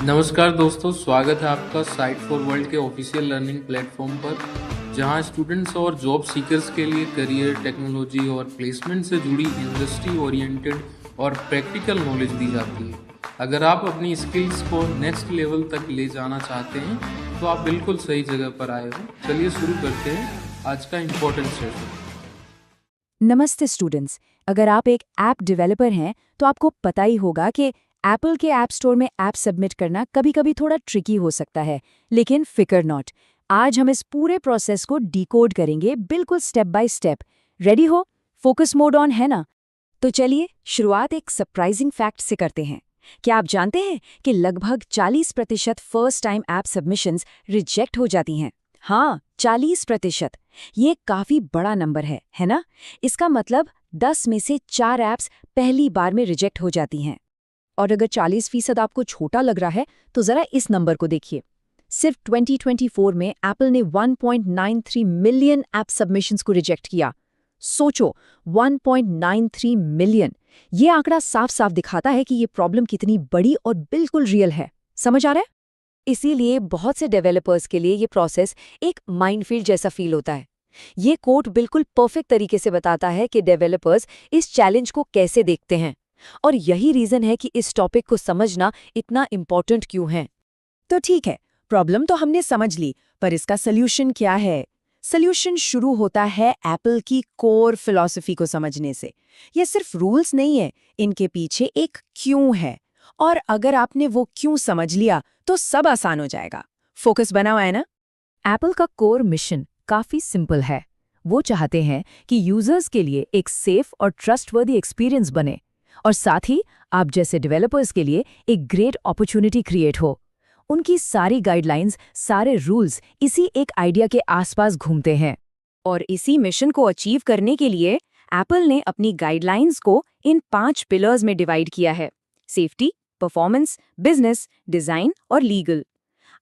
नमस्कार दोस्तों, स्वागत है आपका साइट फॉर वर्ल्ड के ऑफिशियल लर्निंग प्लेटफॉर्म पर, जहां स्टूडेंट्स और जॉब सीकर्स के लिए करियर, टेक्नोलॉजी और प्लेसमेंट से जुड़ी इंडस्ट्री ओरिएंटेड और प्रैक्टिकल नॉलेज दी जाती है। अगर आप अपनी स्किल्स को नेक्स्ट लेवल तक ले जाना चाहते हैं, तो आप बिल्कुल सही जगह पर आए हो। चलिए शुरू करते हैं आज का इम्पोर्टेंट सेशन। नमस्ते स्टूडेंट्स। अगर आप एक ऐप डेवलपर हैं तो आपको पता ही होगा कि एप्पल के ऐप स्टोर में ऐप सबमिट करना कभी-कभी थोड़ा ट्रिकी हो सकता है, लेकिन फिकर नॉट। आज हम इस पूरे प्रोसेस को डिकोड करेंगे, बिल्कुल स्टेप बाय स्टेप। रेडी हो? फोकस मोड ऑन है ना? तो चलिए शुरुआत एक सरप्राइजिंग फैक्ट से करते हैं। क्या आप जानते हैं कि लगभग 40% first time app submissions reject हो जाती हैं? हाँ, 40%। ये काफी बड़ा नंबर है ना? इसका मतलब 10 में से 4 ऐप्स पहली बार में रिजेक्ट हो जाती हैं। और अगर 40% आपको छोटा लग रहा है, तो जरा इस नंबर को देखिए। सिर्फ 2024 में एप्पल ने 1.93 मिलियन ऐप सबमिशंस को रिजेक्ट किया। सोचो, 1.93 मिलियन। ये आंकड़ा साफ साफ दिखाता है कि ये प्रॉब्लम कितनी बड़ी और बिल्कुल रियल है। समझ आ रहा है? इसीलिए बहुत से डेवलपर्स के लिए ये प्रोसेस एक माइनफील्ड जैसा फील होता है। ये कोड बिल्कुल परफेक्ट तरीके से बताता है कि डेवलपर्स इस चैलेंज को कैसे देखते हैं, और यही रीजन है कि इस टॉपिक को समझना इतना इम्पोर्टेंट क्यों है। तो ठीक है, प्रॉब्लम तो हमने समझ ली, पर इसका सल्यूशन क्या है? सल्यूशन शुरू होता है एप्पल की कोर फिलॉसफी को समझने से। ये सिर्फ रूल्स नहीं है, इनके पीछे एक क्यों है। और अगर आपने वो क्यों समझ लिया तो सब आसान हो जाएगा। फोकस बना हुआ है ना? एप्पल का कोर मिशन काफी सिंपल है। वो चाहते हैं कि यूजर्स के लिए एक सेफ और ट्रस्टवर्दी एक्सपीरियंस बने, और साथ ही आप जैसे डेवलपर्स के लिए एक ग्रेट अपॉर्चुनिटी क्रिएट हो। उनकी सारी गाइडलाइंस, सारे रूल्स इसी एक आइडिया के आसपास घूमते हैं। और इसी मिशन को अचीव करने के लिए एप्पल ने अपनी गाइडलाइंस को इन 5 पिलर्स में डिवाइड किया है: सेफ्टी, परफॉर्मेंस, बिजनेस, डिजाइन और लीगल।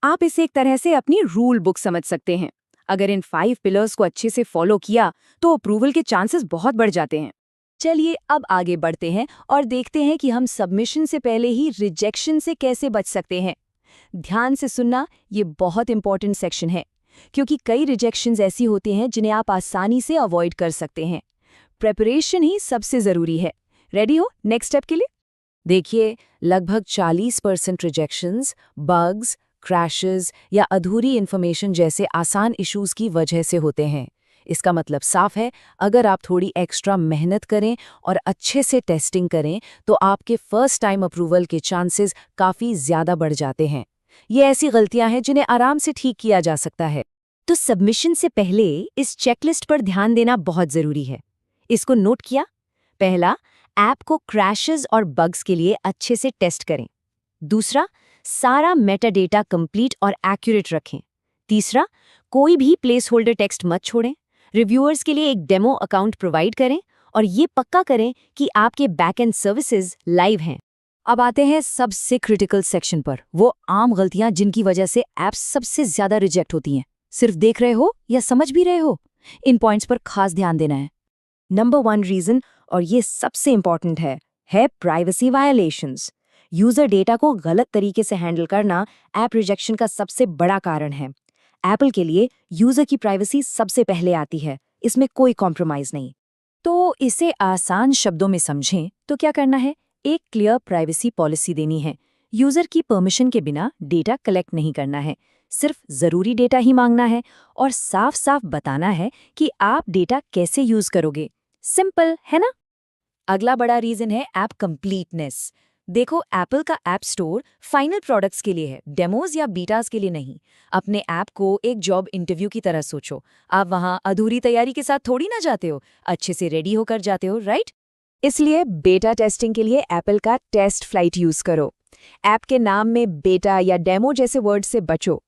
आप इसे एक तरह से अपनी रूल बुक समझ सकते हैं। अगर इन 5 पिलर्स को अच्छे से फॉलो किया तो अप्रूवल के चांसेस बहुत बढ़ जाते हैं। चलिए अब आगे बढ़ते हैं और देखते हैं कि हम सबमिशन से पहले ही रिजेक्शन से कैसे बच सकते हैं। ध्यान से सुनना, ये बहुत इंपॉर्टेंट सेक्शन है, क्योंकि कई रिजेक्शंस ऐसी होती हैं जिन्हें आप आसानी से अवॉइड कर सकते हैं। प्रेपरेशन ही सबसे जरूरी है। रेडी हो नेक्स्ट स्टेप के लिए? देखिए, लगभग 40% रिजेक्शंस बग्स, क्रैशेस या अधूरी इन्फॉर्मेशन जैसे आसान इश्यूज की वजह से होते हैं। इसका मतलब साफ है, अगर आप थोड़ी एक्स्ट्रा मेहनत करें और अच्छे से टेस्टिंग करें तो आपके फर्स्ट टाइम अप्रूवल के चांसेस काफ़ी ज़्यादा बढ़ जाते हैं। ये ऐसी गलतियां हैं जिन्हें आराम से ठीक किया जा सकता है। तो सबमिशन से पहले इस चेकलिस्ट पर ध्यान देना बहुत ज़रूरी है। इसको नोट किया? पहला, ऐप को क्रैशेस और बग्स के लिए अच्छे से टेस्ट करें। दूसरा, सारा मेटा डेटा कंप्लीट और एक्यूरेट रखें। तीसरा, कोई भी प्लेस होल्डर टेक्स्ट मत छोड़ें। रिव्यूअर्स के लिए एक डेमो अकाउंट प्रोवाइड करें, और ये पक्का करें कि आपके बैकएंड सर्विसेज लाइव हैं। अब आते हैं सबसे क्रिटिकल सेक्शन पर, वो आम गलतियां जिनकी वजह से ऐप्स सबसे ज्यादा रिजेक्ट होती हैं। सिर्फ देख रहे हो या समझ भी रहे हो? इन पॉइंट्स पर खास ध्यान देना है। नंबर 1 रीजन, और ये सबसे इंपॉर्टेंट है प्राइवेसी वायलेशंस। यूजर डेटा को गलत तरीके से हैंडल करना ऐप रिजेक्शन का सबसे बड़ा कारण है। एप्पल के लिए यूजर की प्राइवेसी सबसे पहले आती है, इसमें कोई कॉम्प्रोमाइज नहीं। तो इसे आसान शब्दों में समझें तो क्या करना है? एक क्लियर प्राइवेसी पॉलिसी देनी है। यूजर की परमिशन के बिना डेटा कलेक्ट नहीं करना है, सिर्फ जरूरी डेटा ही मांगना है, और साफ साफ बताना है कि आप डेटा कैसे यूज करोगे। सिंपल है ना? अगला बड़ा रीजन है ऐप कंप्लीटनेस। देखो, एप्पल का ऐप स्टोर फाइनल प्रोडक्ट्स के लिए है, डेमोज या बीटास के लिए नहीं। अपने ऐप को एक जॉब इंटरव्यू की तरह सोचो। आप वहां अधूरी तैयारी के साथ थोड़ी ना जाते हो, अच्छे से रेडी होकर जाते हो, राइट? इसलिए बेटा टेस्टिंग के लिए एप्पल का टेस्ट फ्लाइट यूज करो। ऐप के नाम में बेटा या डेमो जैसे वर्ड से बचो।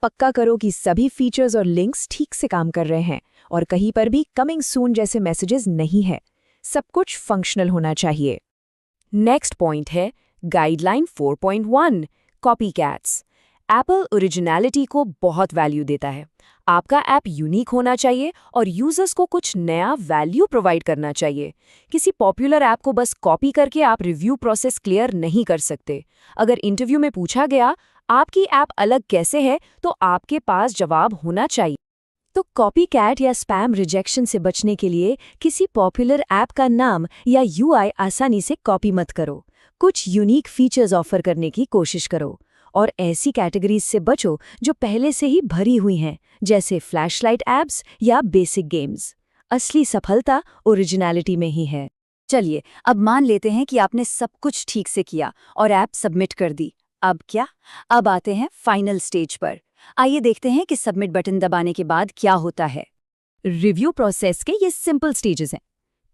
पक्का करो कि सभी फीचर्स और लिंक्स ठीक से काम कर रहे हैं, और कहीं पर भी कमिंग सून जैसे मैसेजेस नहीं है। सब कुछ फंक्शनल होना चाहिए। नेक्स्ट पॉइंट है गाइडलाइन 4.1, कॉपीकैट्स। एप्पल ओरिजिनलिटी को बहुत वैल्यू देता है। आपका ऐप यूनिक होना चाहिए और यूजर्स को कुछ नया वैल्यू प्रोवाइड करना चाहिए। किसी पॉपुलर ऐप को बस कॉपी करके आप रिव्यू प्रोसेस क्लियर नहीं कर सकते। अगर इंटरव्यू में पूछा गया आपकी ऐप अलग कैसे है, तो आपके पास जवाब होना चाहिए। तो कॉपीकैट या स्पैम रिजेक्शन से बचने के लिए किसी पॉपुलर ऐप का नाम या यूआई आसानी से कॉपी मत करो। कुछ यूनिक फीचर्स ऑफर करने की कोशिश करो और ऐसी कैटेगरीज से बचो जो पहले से ही भरी हुई हैं, जैसे फ्लैशलाइट ऐप्स या बेसिक गेम्स। असली सफलता ओरिजिनलिटी में ही है। चलिए, अब मान लेते हैं कि आपने सब कुछ ठीक से किया और ऐप सबमिट कर दी। अब क्या? अब आते हैं फाइनल स्टेज पर। आइए देखते हैं कि सबमिट बटन दबाने के बाद क्या होता है। रिव्यू प्रोसेस के ये सिंपल स्टेजेस हैं।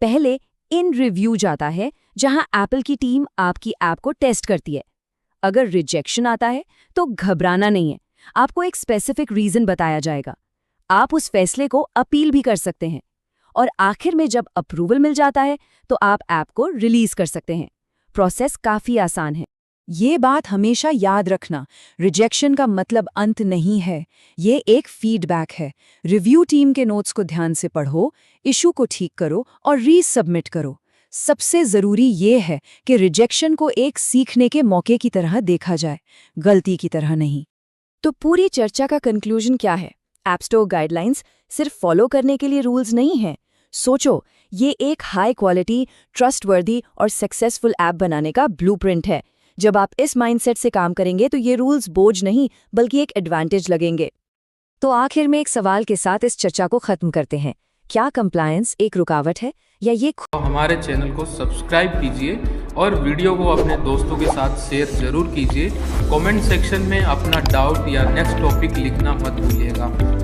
पहले इन रिव्यू जाता है, जहां एप्पल की टीम आपकी ऐप को टेस्ट करती है। अगर रिजेक्शन आता है तो घबराना नहीं है, आपको एक स्पेसिफिक रीजन बताया जाएगा। आप उस फैसले को अपील भी कर सकते हैं और आखिर में जब अप्रूवल मिल जाता है तो आप ऐप को रिलीज कर सकते हैं। प्रोसेस काफी आसान है। ये बात हमेशा याद रखना, रिजेक्शन का मतलब अंत नहीं है, ये एक फीडबैक है। रिव्यू टीम के नोट्स को ध्यान से पढ़ो, इशू को ठीक करो और रीसबमिट करो। सबसे ज़रूरी ये है कि रिजेक्शन को एक सीखने के मौके की तरह देखा जाए, गलती की तरह नहीं। तो पूरी चर्चा का कंक्लूजन क्या है? ऐप स्टोर गाइडलाइंस सिर्फ फॉलो करने के लिए रूल्स नहीं हैं। सोचो, ये एक हाई क्वालिटी, ट्रस्टवर्दी और सक्सेसफुल ऐप बनाने का ब्लूप्रिंट है। जब आप इस माइंडसेट से काम करेंगे तो ये रूल्स बोझ नहीं बल्कि एक एडवांटेज लगेंगे। तो आखिर में एक सवाल के साथ इस चर्चा को खत्म करते हैं। क्या कंप्लायंस एक रुकावट है या ये हमारे चैनल को सब्सक्राइब कीजिए और वीडियो को अपने दोस्तों के साथ शेयर जरूर कीजिए। कमेंट सेक्शन में अपना डाउट या नेक्स्ट टॉपिक लिखना मत भूलिएगा।